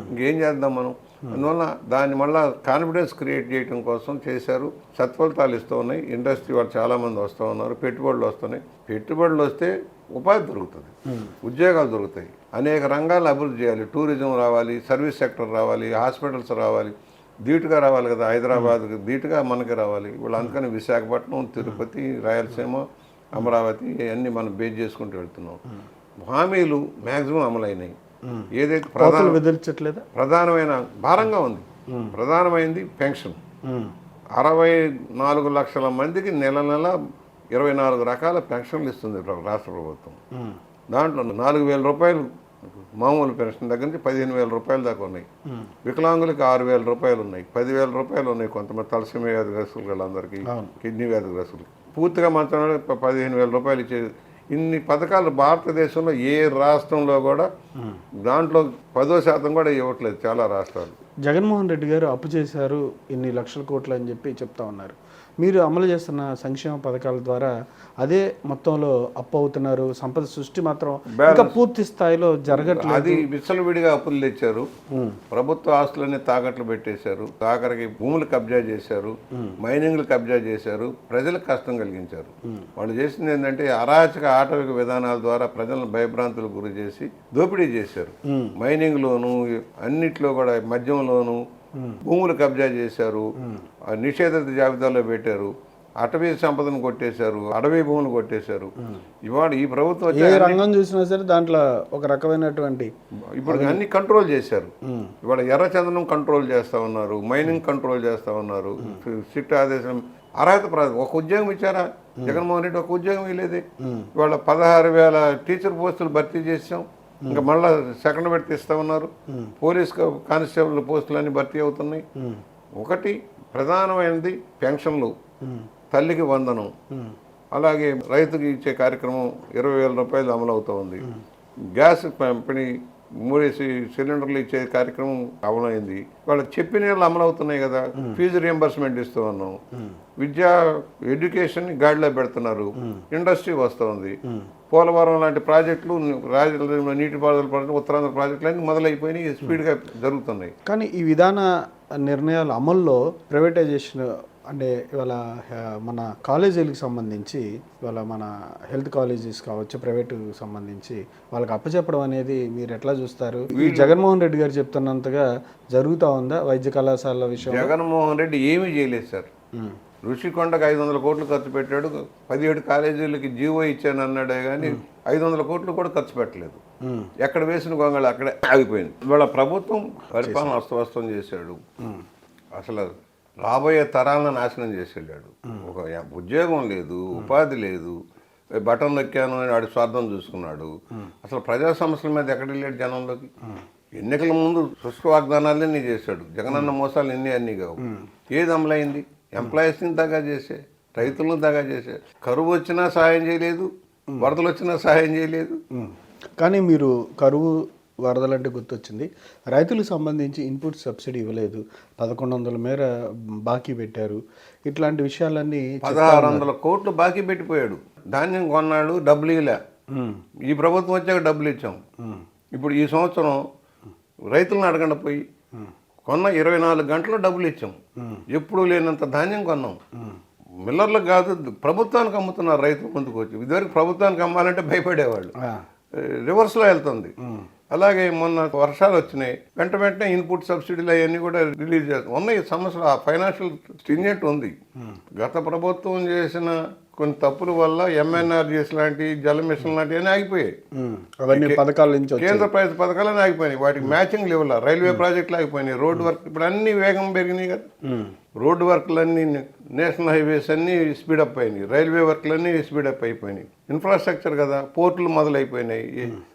ఇంకేం చేద్దాం మనం? అందువల్ల దాన్ని మళ్ళీ కాన్ఫిడెన్స్ క్రియేట్ చేయడం కోసం చేశారు. సత్ఫలితాలు ఇస్తూ ఉన్నాయి. ఇండస్ట్రీ వాళ్ళు చాలామంది వస్తూ ఉన్నారు, పెట్టుబడులు వస్తున్నాయి. పెట్టుబడులు వస్తే ఉపాధి దొరుకుతుంది, ఉద్యోగాలు దొరుకుతాయి, అనేక రంగాలను అభివృద్ధి చేయాలి. టూరిజం రావాలి, సర్వీస్ సెక్టర్ రావాలి, హాస్పిటల్స్ రావాలి, ధీటుగా రావాలి కదా. హైదరాబాద్ ధీటుగా మనకి రావాలి. ఇప్పుడు అందుకని విశాఖపట్నం, తిరుపతి, రాయలసీమ, అమరావతి అన్నీ మనం బేస్ చేసుకుంటూ వెళ్తున్నాం. హామీలు మ్యాక్సిమం అమలైనాయి. ఏదైతే ప్రధానమైన భారంగా ఉంది, ప్రధానమైంది పెన్షన్. 64 లక్షల మందికి నెల 24 రకాల పెన్షన్లు ఇస్తుంది రాష్ట్ర ప్రభుత్వం. దాంట్లో 4,000 రూపాయలు మామూలు పెన్షన్ దగ్గర నుంచి 15,000 రూపాయల దాకా ఉన్నాయి. వికలాంగులకి 6,000 రూపాయలు ఉన్నాయి, 10,000 రూపాయలు ఉన్నాయి. కొంతమంది తలసీమ వ్యాధిగ్రస్తులు వాళ్ళందరికీ, కిడ్నీ వ్యాధిగ్రస్తులు పూర్తిగా మాత్రం 15,000 రూపాయలు ఇచ్చేది. ఇన్ని పథకాలు భారతదేశంలో ఏ రాష్ట్రంలో కూడా దాంట్లో 10% కూడా ఇవ్వట్లేదు చాలా రాష్ట్రాలు. జగన్మోహన్ రెడ్డి గారు అప్పు చేశారు ఇన్ని లక్షల కోట్లు అని చెప్పి చెప్తా ఉన్నారు. మీరు అమలు చేస్తున్న సంక్షేమ పథకాల ద్వారా అదే మొత్తంలో అప్పు అవుతున్నారు. సంపద సృష్టి మాత్రం ఇంకా పూర్తి స్థాయిలో జరగట్లేదు. అది విచ్చలవిడిగా అప్పులు తెచ్చారు, ప్రభుత్వ ఆస్తులన్నీ తాకట్లు పెట్టేశారు, ఆఖరికి భూములు కబ్జా చేశారు, మైనింగ్లు కబ్జా చేశారు, ప్రజలకు కష్టం కలిగించారు. వాళ్ళు చేసింది ఏంటంటే అరాచక ఆటవిక విధానాల ద్వారా ప్రజలను భయభ్రాంతులకు గురి చేసి దోపిడీ చేశారు. మైనింగ్లోను, అన్నిట్లో కూడా మద్యంలోను భూములు కబ్జా చేశారు, నిషేధిత జాబితాలో పెట్టారు, అటవీ సంపదను కొట్టేశారు, అడవి భూములు కొట్టేశారు. ఇవాళ ఈ ప్రభుత్వం ఏ రంగం చూసినా సరే దాంట్లో ఒక రకమైనటువంటి ఇప్పుడు అన్ని కంట్రోల్ చేశారు. ఇవాళ ఎర్రచందనం కంట్రోల్ చేస్తూ ఉన్నారు, మైనింగ్ కంట్రోల్ చేస్తూ ఉన్నారు. సిట్ ఆదేశం అర్హత ఒక ఉద్యోగం ఇచ్చారా జగన్మోహన్ రెడ్డి? ఒక ఉద్యోగం ఇవ్వలేదే. ఇవాళ 16,000 టీచర్ పోస్టులు భర్తీ చేసాం, ఇంకా మళ్ళీ సెకండ్ పెడితే ఇస్తూ ఉన్నారు. పోలీస్ కానిస్టేబుల్ పోస్టులన్నీ భర్తీ అవుతున్నాయి. ఒకటి ప్రధానమైనది పెన్షన్లు, తల్లికి వందనం, అలాగే రైతుకి ఇచ్చే కార్యక్రమం 20,000 రూపాయలు అమలు అవుతూ ఉంది. గ్యాస్ పంపిణీ 3 సిలిండర్లు ఇచ్చే కార్యక్రమం అమలైంది. వాళ్ళు చెప్పిన వాళ్ళు అమలు అవుతున్నాయి కదా. ఫీజు రియంబర్స్మెంట్ ఇస్తూ ఉన్నాం. విద్యా ఎడ్యుకేషన్ గాడిలో పెడుతున్నారు. ఇండస్ట్రీ వస్తుంది. పోలవరం లాంటి ప్రాజెక్టులు, రాజధానిలో నీటిపారుదల ప్రాజెక్టులు, ఉత్తరాంధ్ర ప్రాజెక్టులు అన్నీ మొదలైపోయినాయి, స్పీడ్గా జరుగుతున్నాయి. కానీ ఈ విధాన నిర్ణయాల అమల్లో ప్రైవేటైజేషన్ అంటే ఇవాళ మన కాలేజీలకు సంబంధించి ఇవాళ మన హెల్త్ కాలేజెస్ కావచ్చు, ప్రైవేటుకు సంబంధించి వాళ్ళకి అప్పచెప్పడం అనేది మీరు ఎట్లా చూస్తారు? ఈ జగన్మోహన్ రెడ్డి గారు చెప్తున్నంతగా జరుగుతూ ఉందా వైద్య కళాశాల విషయం? జగన్మోహన్ రెడ్డి ఏమీ చేయలేదు సార్. ఋషికొండకు 500 కోట్లు ఖర్చు పెట్టాడు, 17 కాలేజీలకి జీవో ఇచ్చాను అన్నాడే కానీ 500 కోట్లు కూడా ఖర్చు పెట్టలేదు. ఎక్కడ వేసిన గొంగళి అక్కడే ఆగిపోయింది. ఇవాళ ప్రభుత్వం పరిపాలన అస్తవ్యస్తం చేశాడు. అసలు రాబోయే తరాలను నాశనం చేసి వెళ్ళాడు. ఒక ఉద్యోగం లేదు, ఉపాధి లేదు, బటన్ నొక్కాను అని వాడి స్వార్థం చూసుకున్నాడు. అసలు ప్రజా సమస్యల మీద ఎక్కడ వెళ్ళాడు జనంలోకి? ఎన్నికల ముందు శుష్క వాగ్దానాలన్నీ చేశాడు. జగనన్న మోసాలు అన్నీ కావు. ఏది అమలైంది? ఎంప్లాయీస్ని దగా చేసే, రైతులను దగా చేసే. కరువు వచ్చినా సహాయం చేయలేదు, వరదలు వచ్చినా సహాయం చేయలేదు. కానీ మీరు కరువు వరదలంటే గుర్తొచ్చింది. రైతులకు సంబంధించి ఇన్పుట్ సబ్సిడీ ఇవ్వలేదు, 1,100 మేర బాకీ పెట్టారు. ఇట్లాంటి విషయాలన్నీ 1,600 కోట్లు బాకీ పెట్టిపోయాడు. ధాన్యం కొన్నాడు, డబ్బులు ఇవ్వలే. ఈ ప్రభుత్వం వచ్చాక డబ్బులు ఇచ్చాం. ఇప్పుడు ఈ సంవత్సరం రైతులను అడగండి పోయి, కొన్న 24 గంటల్లో డబ్బులు ఇచ్చాం. ఎప్పుడు లేనంత ధాన్యం కొన్నాం. మిల్లర్లకు కాదు, ప్రభుత్వానికి అమ్ముతున్నారు రైతులు ముందుకు వచ్చి. ఇదివరకు ప్రభుత్వానికి అమ్మాలంటే భయపడేవాళ్ళు. రివర్స్లో వెళ్తుంది. అలాగే మొన్న వర్షాలు వచ్చినాయి, వెంటనే ఇన్పుట్ సబ్సిడీలు అవన్నీ కూడా రిలీజ్ చేస్తాం. ఉన్నాయి సమస్యలు. ఆ ఫైనాన్షియల్ స్టింజెంట్ ఉంది. గత ప్రభుత్వం చేసిన కొన్ని తప్పుల వల్ల ఎంఎన్ఆర్జీఎస్ లాంటి జల మిషన్ లాంటివన్నీ ఆగిపోయాయి. కేంద్ర ప్రభుత్వ పథకాలన్నీ ఆగిపోయినాయి. వాటికి మ్యాచింగ్ లెవెల్. రైల్వే ప్రాజెక్టులు ఆగిపోయినాయి. రోడ్డు వర్క్ ఇప్పుడు అన్ని వేగం పెరిగినాయి కదా. రోడ్డు వర్క్లన్నీ, నేషనల్ హైవేస్ అన్నీ స్పీడప్ అయినాయి. రైల్వే వర్క్లన్నీ స్పీడప్ అయిపోయినాయి. ఇన్ఫ్రాస్ట్రక్చర్ కదా, పోర్టులు మొదలైపోయినాయి.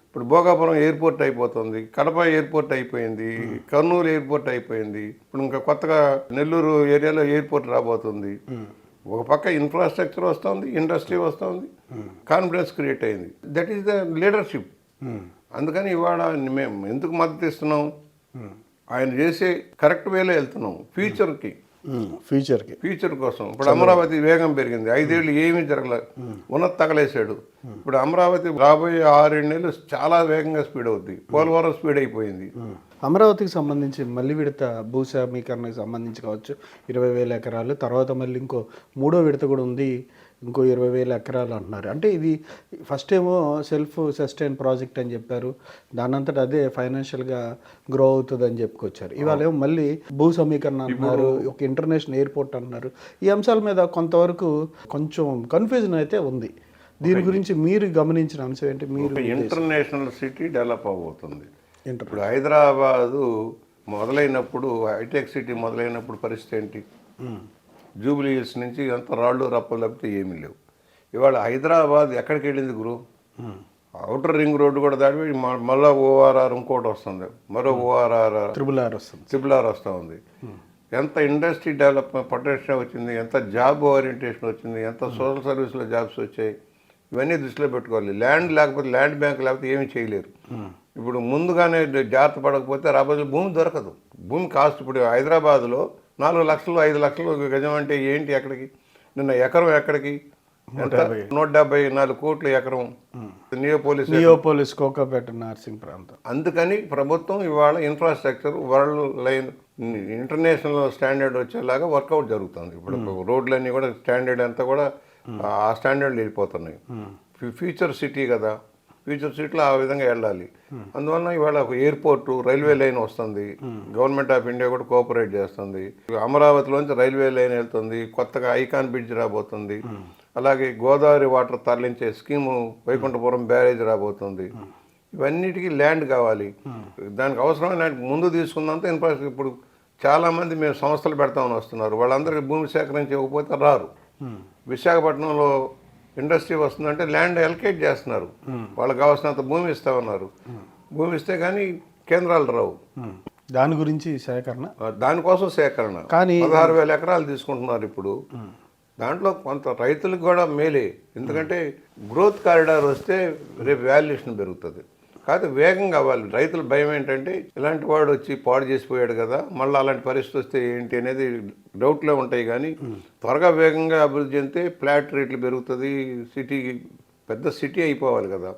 ఇప్పుడు భోగాపురం ఎయిర్పోర్ట్ అయిపోతుంది, కడప ఎయిర్పోర్ట్ అయిపోయింది, కర్నూలు ఎయిర్పోర్ట్ అయిపోయింది. ఇప్పుడు ఇంకా కొత్తగా నెల్లూరు ఏరియాలో ఎయిర్పోర్ట్ రాబోతుంది. ఒక పక్క ఇన్ఫ్రాస్ట్రక్చర్ వస్తుంది, ఇండస్ట్రీ వస్తుంది, కాన్ఫిడెన్స్ క్రియేట్ అయింది. That is the leadership. అందుకని ఇవాళ మేము ఎందుకు మద్దతు ఇస్తున్నాం? ఆయన చేసే కరెక్ట్ వేలో వెళ్తున్నాం. ఫ్యూచర్కి ఫ్యూచర్కి. ఫ్యూచర్ కోసం. ఇప్పుడు అమరావతి వేగం పెరిగింది, 5 ఏళ్ళు ఏమీ జరగలేదు, ఉన్నది తగలేశాడు. ఇప్పుడు అమరావతి రాబోయే 6-7 నెలలు చాలా వేగంగా స్పీడ్ అవుద్ది. పోలవరం స్పీడ్ అయిపోయింది. అమరావతికి సంబంధించి మళ్ళీ విడత భూసేకరణకు సంబంధించి కావచ్చు 20,000 ఎకరాలు, తర్వాత మళ్ళీ ఇంకో 3వ విడత కూడా ఉంది, ఇంకో 20,000 ఎకరాలు అంటున్నారు. అంటే ఇది ఫస్ట్ ఏమో సెల్ఫ్ సస్టైన్ ప్రాజెక్ట్ అని చెప్పారు, దానంతట అదే ఫైనాన్షియల్గా గ్రో అవుతుంది అని చెప్పుకొచ్చారు. ఇవాళ ఏమో మళ్ళీ భూ సమీకరణ అంటున్నారు, ఒక ఇంటర్నేషనల్ ఎయిర్పోర్ట్ అంటున్నారు. ఈ అంశాల మీద కొంతవరకు కొంచెం కన్ఫ్యూజన్ అయితే ఉంది. దీని గురించి మీరు గమనించిన అంశం ఏంటి? మీరు ఇంటర్నేషనల్ సిటీ డెవలప్ అవబోతుంది. ఇప్పుడు హైదరాబాదు మొదలైనప్పుడు, హైటెక్ సిటీ మొదలైనప్పుడు పరిస్థితి ఏంటి? జూబ్లీ హిల్స్ నుంచి అంత రాళ్ళు రప్పలు తప్పితే ఏమీ లేవు. ఇవాళ హైదరాబాద్ ఎక్కడికి వెళ్ళింది గురు? అవుటర్ రింగ్ రోడ్డు కూడా దాటి మళ్ళీ ఓఆర్ఆర్ ఇంకోటి వస్తుంది, మరో ఓఆర్ఆర్ ట్రిపుల్ ఆర్ వస్తూ ఉంది. ఎంత ఇండస్ట్రీ డెవలప్మెంట్ పొటెన్షియల్ వచ్చింది, ఎంత జాబ్ ఓరియంటేషన్ వచ్చింది, ఎంత సోషల్ సర్వీస్లో జాబ్స్ వచ్చాయి, ఇవన్నీ దృష్టిలో పెట్టుకోవాలి. ల్యాండ్ లేకపోతే, ల్యాండ్ బ్యాంక్ లేకపోతే ఏమీ చేయలేరు. ఇప్పుడు ముందుగానే జాగ్రత్త పడకపోతే రాబోయే భూమి దొరకదు. భూమి కాస్ట్ ఇప్పుడు హైదరాబాద్లో 4 లక్షలు 5 లక్షలు గజం అంటే ఏంటి? ఎక్కడికి? నిన్న ఎకరం ఎక్కడికి? 174 కోట్ల ఎకరం నియోపోలిస్ కోకాపేట నర్సింగ్ ప్రాంతం. అందుకని ప్రభుత్వం ఇవాళ infrastructure world line international standard వచ్చేలాగా వర్కౌట్ జరుగుతుంది. ఇప్పుడు రోడ్లన్నీ కూడా స్టాండర్డ్ అంతా కూడా ఆ స్టాండర్డ్లు వెళ్ళిపోతున్నాయి. ఫ్యూచర్ సిటీ కదా, ఫ్యూచర్ సిటీలో ఆ విధంగా వెళ్ళాలి. అందువల్ల ఇవాళ ఒక ఎయిర్పోర్టు, రైల్వే లైన్ వస్తుంది, గవర్నమెంట్ ఆఫ్ ఇండియా కూడా కోఆపరేట్ చేస్తుంది. అమరావతిలోంచి రైల్వే లైన్ వెళ్తుంది, కొత్తగా ఐకాన్ బ్రిడ్జ్ రాబోతుంది, అలాగే గోదావరి వాటర్ తరలించే స్కీము వైకుంఠపురం బ్యారేజ్ రాబోతుంది. ఇవన్నిటికీ ల్యాండ్ కావాలి. దానికి అవసరమైన ముందు తీసుకున్నంత ఇన్ఫ్రాస్ట్రక్చర్. ఇప్పుడు చాలామంది మేము సంస్థలు పెడతామని వస్తున్నారు, వాళ్ళందరికీ భూమి సేకరించి ఇవ్వకపోతే రారు. విశాఖపట్నంలో ఇండస్ట్రీ వస్తుందంటే ల్యాండ్ అలొకేట్ చేస్తున్నారు, వాళ్ళకి కావాల్సినంత భూమి ఇస్తామన్నారు. భూమి ఇస్తే కానీ కేంద్రాలు రావు. దాని గురించి సేకరణ, దానికోసం సేకరణ కానీ 16,000 ఎకరాలు తీసుకుంటున్నారు ఇప్పుడు. దాంట్లో కొంత రైతులకు కూడా మేలే, ఎందుకంటే గ్రోత్ కారిడార్ వస్తే రేపు వాల్యుయేషన్ పెరుగుతుంది. కాకపోతే వేగం కావాలి. రైతుల భయం ఏంటంటే ఇలాంటి వాడు వచ్చి పాడు చేసిపోయాడు కదా, మళ్ళీ అలాంటి పరిస్థితి వస్తే ఏంటి అనేది డౌట్లో ఉంటాయి. కానీ త్వరగా వేగంగా అభివృద్ధి చెందితే ఫ్లాట్ రేట్లు పెరుగుతుంది, సిటీ పెద్ద సిటీ అయిపోవాలి కదా.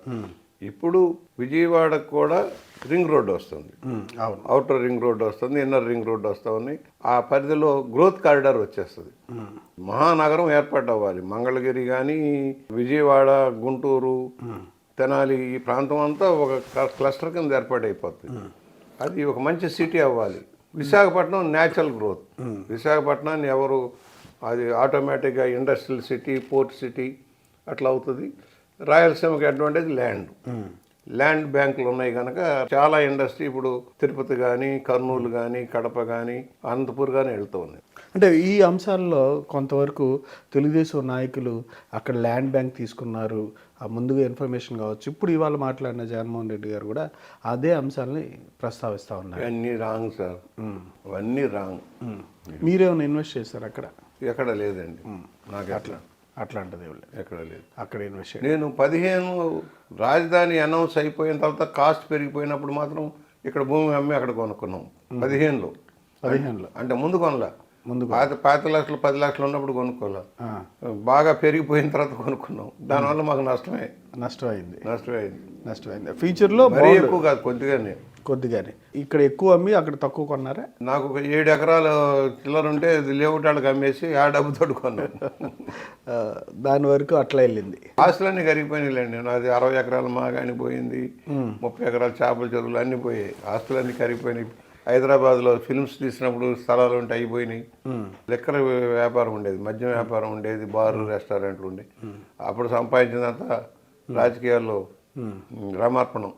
ఇప్పుడు విజయవాడకు కూడా రింగ్ రోడ్డు వస్తుంది, అవుటర్ రింగ్ రోడ్డు వస్తుంది, ఇన్నర్ రింగ్ రోడ్డు వస్తూ ఉన్నాయి. ఆ పరిధిలో గ్రోత్ కారిడార్ వచ్చేస్తుంది. మహానగరం ఏర్పాటు అవ్వాలి. మంగళగిరి కానీ, విజయవాడ, గుంటూరు, తెనాలి, ఈ ప్రాంతం అంతా ఒక క్లస్టర్ కింద ఏర్పాటైపోతుంది. అది ఒక మంచి సిటీ అవ్వాలి. Visakhapatnam natural growth. విశాఖపట్నాన్ని ఎవరు, అది ఆటోమేటిక్గా ఇండస్ట్రియల్ సిటీ, పోర్ట్ సిటీ అట్లా అవుతుంది. రాయలసీమకి అడ్వాంటేజ్ ల్యాండ్ బ్యాంకులు ఉన్నాయి కనుక చాలా ఇండస్ట్రీ ఇప్పుడు తిరుపతి కానీ, కర్నూలు కానీ, కడప కానీ, అనంతపూర్ కానీ వెళ్తూ ఉన్నాయి. అంటే ఈ అంశాల్లో కొంతవరకు తెలుగుదేశం నాయకులు అక్కడ ల్యాండ్ బ్యాంక్ తీసుకున్నారు, ఆ ముందుగా ఇన్ఫర్మేషన్ కావచ్చు. ఇప్పుడు ఇవాళ మాట్లాడిన జగన్మోహన్ రెడ్డి గారు కూడా అదే అంశాలని ప్రస్తావిస్తూ ఉన్నారు. అన్నీ రాంగ్ సార్, అవన్నీ రాంగ్. మీరేమైనా ఇన్వెస్ట్ చేశారు అక్కడ? ఎక్కడ లేదండి. నాకు అట్లాంటిది ఎక్కడ లేదు. అక్కడ ఇన్వెస్ట్ నేను 15 రాజధాని అనౌన్స్ అయిపోయిన తర్వాత కాస్ట్ పెరిగిపోయినప్పుడు మాత్రం ఇక్కడ భూమి అమ్మి అక్కడ కొనుక్కున్నాం. 15లో అంటే ముందు కొనలా. 5 లక్షలు 10 లక్షలు ఉన్నప్పుడు కొనుక్కోలే, బాగా పెరిగిపోయిన తర్వాత కొనుక్కున్నాం. దానివల్ల మాకు నష్టమైంది. ఫ్యూచర్లో మరీ ఎక్కువ కాదు, కొద్దిగానే ఇక్కడ ఎక్కువ అమ్మి అక్కడ తక్కువ కొన్నారా? నాకు ఒక 7 ఎకరాలు చిల్లర ఉంటే లేఅవుట్ వాళ్ళకి అమ్మేసి ఆ డబ్బుతో కొన్నాను. దాని వరకు అట్లా వెళ్ళింది. ఆస్తులన్నీ కరిగిపోయినాయిలేండి. నాది 60 ఎకరాలు మాగాని పోయింది, 30 ఎకరాలు చేపల చెరువులు అన్నీ పోయాయి, ఆస్తులన్నీ కరిగిపోయినాయి. హైదరాబాద్లో ఫిల్మ్స్ తీసినప్పుడు స్థలాలు ఉంటే అయిపోయినాయి. లెక్కల వ్యాపారం ఉండేది, మద్యం వ్యాపారం ఉండేది, బార్లు, రెస్టారెంట్లు ఉండేవి. అప్పుడు సంపాదించినంత రాజకీయాల్లో రామార్పణం.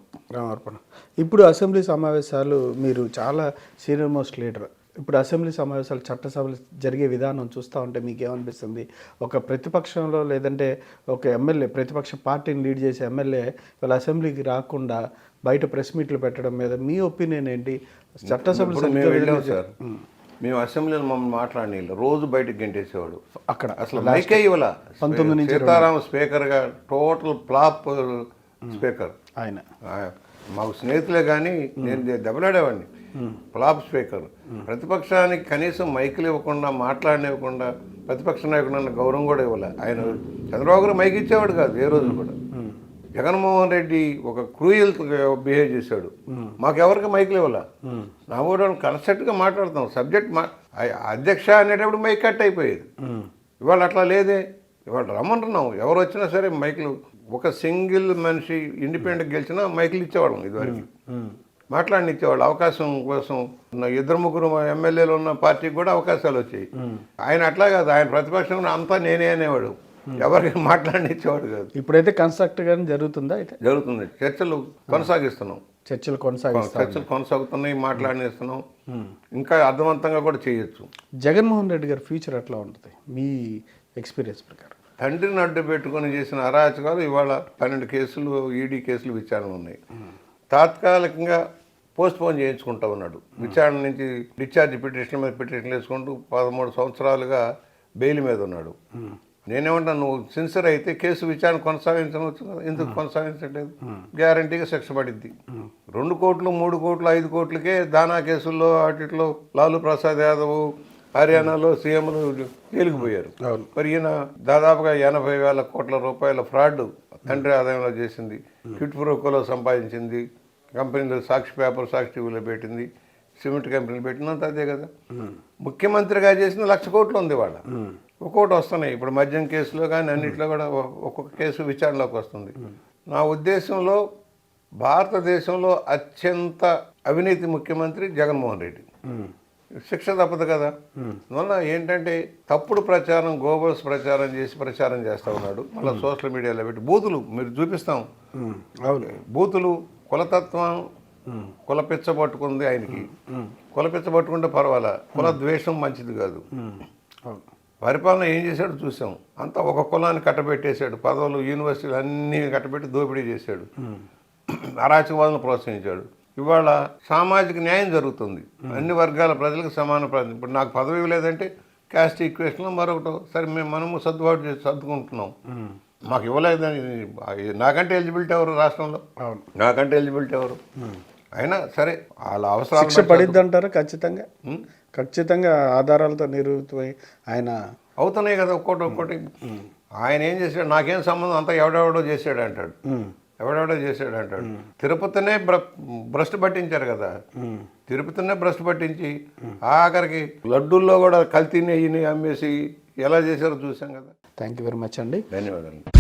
ఇప్పుడు అసెంబ్లీ సమావేశాలు, మీరు చాలా సీనియర్ మోస్ట్ లీడర్, ఇప్పుడు అసెంబ్లీ సమావేశాలు, చట్టసభలు జరిగే విధానం చూస్తూ ఉంటే మీకు ఏమనిపిస్తుంది? ఒక ప్రతిపక్షంలో లేదంటే ఒక ఎమ్మెల్యే, ప్రతిపక్ష పార్టీని లీడ్ చేసే ఎమ్మెల్యే వాళ్ళ అసెంబ్లీకి రాకుండా బయట ప్రెస్ మీట్లు పెట్టడం మీద మీ ఒపీనియన్ ఏంటి? చట్టసభలు మేము అసెంబ్లీలో మమ్మల్ని మాట్లాడిన రోజు బయటకు గెంటేసేవాడు. అక్కడ అసలు మైకే ఇవ్వాల. 19 సీతారాం స్పీకర్గా టోటల్ ఫ్లాప్ స్పీకర్ ఆయన. మాకు స్నేహితులే కానీ నేను దెబ్బలాడేవాడిని. Flop speaker. ప్రతిపక్షానికి కనీసం మైకులు ఇవ్వకుండా, మాట్లాడనివ్వకుండా, ప్రతిపక్ష నాయకుడు గౌరవం కూడా ఇవ్వలే. ఆయన చంద్రబాబు గారు మైక్ ఇచ్చేవాడు కాదు ఏ రోజు కూడా. జగన్మోహన్ రెడ్డి ఒక క్రూయల్ బిహేవ్ చేశాడు. మాకెవరికి మైకులు ఇవ్వాల. నా కూడా కన్సెప్ట్గా మాట్లాడతాం. సబ్జెక్ట్ అధ్యక్ష అనేటప్పుడు మైక్ కట్ అయిపోయేది. ఇవాళ అట్లా లేదే. ఇవాళ రమ్మంటున్నాం, ఎవరు వచ్చినా సరే మైకులు. ఒక సింగిల్ మనిషి ఇండిపెండెంట్ గెలిచినా మైకులు ఇచ్చేవాళ్ళం ఇదివరకు. మాట్లాడనిచ్చేవాళ్ళు. అవకాశం కోసం 2-3 ఎమ్మెల్యేలు ఉన్న పార్టీకి కూడా అవకాశాలు వచ్చాయి. ఆయన అట్లా కాదు. ఆయన ప్రతిపక్షం అంతా నేనే అనేవాడు. ఎవరికి మాట్లాడనిచ్చేవాడు కాదు. ఇప్పుడైతే కన్స్ట్రక్ట్ గానీ జరుగుతుందా? అయితే జరుగుతుంది. చర్చలు కొనసాగిస్తున్నాం. చర్చలు కొనసాగుతున్నాయి. మాట్లాడనిస్తున్నాం. ఇంకా అర్థవంతంగా కూడా చేయొచ్చు. జగన్మోహన్ రెడ్డి గారి ఫ్యూచర్ ఎట్లా ఉంటుంది మీ ఎక్స్పీరియన్స్ ప్రకారం? తండ్రిని అడ్డు పెట్టుకొని చేసిన అరాచకాలు ఇవాళ 12 కేసులు ఈడీ కేసులు విచారణ ఉన్నాయి. తాత్కాలికంగా పోస్ట్పోన్ చేయించుకుంటా ఉన్నాడు. విచారణ నుంచి డిశ్చార్జ్ పిటిషన్ మీద పిటిషన్ వేసుకుంటూ 13 సంవత్సరాలుగా బెయిల్ మీద ఉన్నాడు. నేనేమంటా, నువ్వు సిన్సియర్ అయితే కేసు విచారణ కొనసాగించవచ్చు కదా, ఎందుకు కొనసాగించట్లేదు? గ్యారంటీగా శిక్ష పడిద్ది. 2 కోట్లు 3 కోట్లు 5 కోట్లకే దానా కేసుల్లో వాటిలో లాలూ ప్రసాద్ యాదవ్ హర్యానాలో సీఎంలు తేలిగిపోయారు. మరి ఈయన దాదాపుగా 80,000 కోట్ల రూపాయల ఫ్రాడ్ తండ్రి ఆదాయంలో చేసింది. క్విట్ ప్రోకోలో సంపాదించింది. కంపెనీలో సాక్షి పేపర్, సాక్షి టీవీలో పెట్టింది. సిమెంట్ కంపెనీలు పెట్టినంత అదే కదా. ముఖ్యమంత్రిగా చేసిన 1,00,000 కోట్లు ఉంది వాళ్ళ. ఒక్కొక్కటి వస్తున్నాయి. ఇప్పుడు మద్యం కేసులో కానీ అన్నింటిలో కూడా ఒక్కొక్క కేసు విచారణలోకి వస్తుంది. నా ఉద్దేశంలో భారతదేశంలో అత్యంత అవినీతి ముఖ్యమంత్రి జగన్మోహన్ రెడ్డి. శిక్ష తప్పదు కదా. అందువల్ల ఏంటంటే తప్పుడు ప్రచారం, గోబల్స్ ప్రచారం చేసి ప్రచారం చేస్తూ ఉన్నాడు. మళ్ళీ సోషల్ మీడియాలో పెట్టి బూతులు మీరు చూపిస్తాం. బూతులు, కులతత్వం, కుల పిచ్చ పట్టుకుంది ఆయనకి. కుల పిచ్చ పట్టుకుంటే పర్వాలా, కుల ద్వేషం మంచిది కాదు. పరిపాలన ఏం చేశాడు చూసాం. అంతా ఒక కులాన్ని కట్టబెట్టేశాడు. పదవులు, యూనివర్సిటీలు అన్నీ కట్టబెట్టి దోపిడీ చేశాడు. అరాచకవాదులను ప్రోత్సహించాడు. ఇవాళ సామాజిక న్యాయం జరుగుతుంది. అన్ని వర్గాల ప్రజలకు సమాన ప్రాధాన్యత. ఇప్పుడు నాకు పదవి లేదంటే క్యాస్ట్ ఈక్వేషన్లో మరొకటి సరే మనము సర్దుబాటు చేసి సర్దుకుంటున్నాం. మాకు ఇవ్వలేదని నాకంటే ఎలిజిబిలిటీ ఎవరు రాష్ట్రంలో? నాకంటే ఎలిజిబిలిటీ ఎవరు? అయినా సరే వాళ్ళ అవసరాలు శిక్ష పడిద్ది అంటారా? ఖచ్చితంగా ఆధారాలతో నిరూపితమై ఆయన అవుతున్నాయి కదా. ఒక్కోటి ఆయన ఏం చేశాడు, నాకేం సంబంధం, అంతా ఎవడెవడో చేశాడు అంటాడు. ఎవడెవడో చేశాడు అంటాడు. తిరుపతినే భ్రష్టు పట్టించారు కదా. తిరుపతినే భ్రష్టు పట్టించి ఆఖరికి లడ్డూల్లో కూడా కల్తీ నెయ్యిని అమ్మేసి ఎలా చేశారో చూసాం కదా. థ్యాంక్ యూ వెరీ మచ్ అండి. ధన్యవాదాలు.